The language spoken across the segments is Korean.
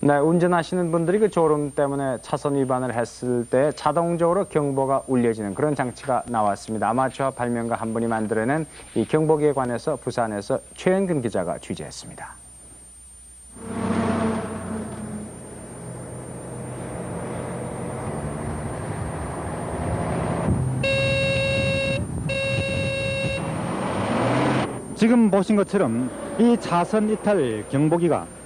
네, 운전하시는 분들이 그 졸음 때문에 차선 위반을 했을 때 자동적으로 경보가 울려지는 그런 장치가 나왔습니다. 아마추어 발명가 한 분이 만들어낸 이 경보기에 관해서 부산에서 최현근 기자가 취재했습니다. 지금 보신 것처럼 이 차선 이탈 경보기가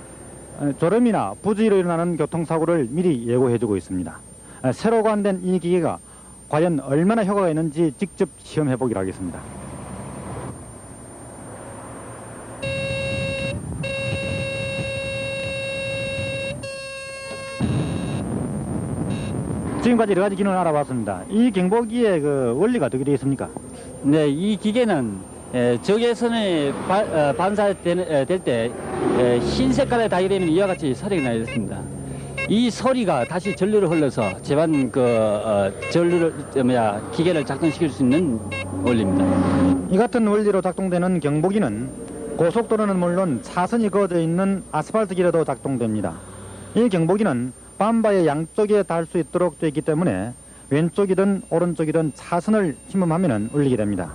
졸음이나 부주의로 일어나는 교통사고를 미리 예고해주고 있습니다. 새로 관된 이 기계가 과연 얼마나 효과가 있는지 직접 시험해보기로 하겠습니다. 지금까지 여러 가지 기능을 알아봤습니다. 이 경보기의 그 원리가 어떻게 되어 있습니까? 네, 이 기계는 적외선이 반사될 때 흰 색깔의 다이 되면 이와 같이 소리가 나야 됩니다. 이 소리가 다시 전류를 흘러서 제반 전류를 기계를 작동시킬 수 있는 원리입니다. 이 같은 원리로 작동되는 경보기는 고속도로는 물론 차선이 그어져 있는 아스팔트 길에도 작동됩니다. 이 경보기는 밤바의 양쪽에 닿을 수 있도록 되어 있기 때문에 왼쪽이든 오른쪽이든 차선을 침범하면 울리게 됩니다.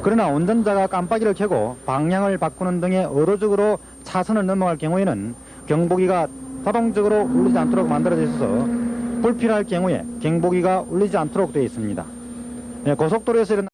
그러나 운전자가 깜빡이를 켜고 방향을 바꾸는 등의 의도적으로 차선을 넘어갈 경우에는 경보기가 자동적으로 울리지 않도록 만들어져 있어서 불필요할 경우에 경보기가 울리지 않도록 되어 있습니다. 고속도로에서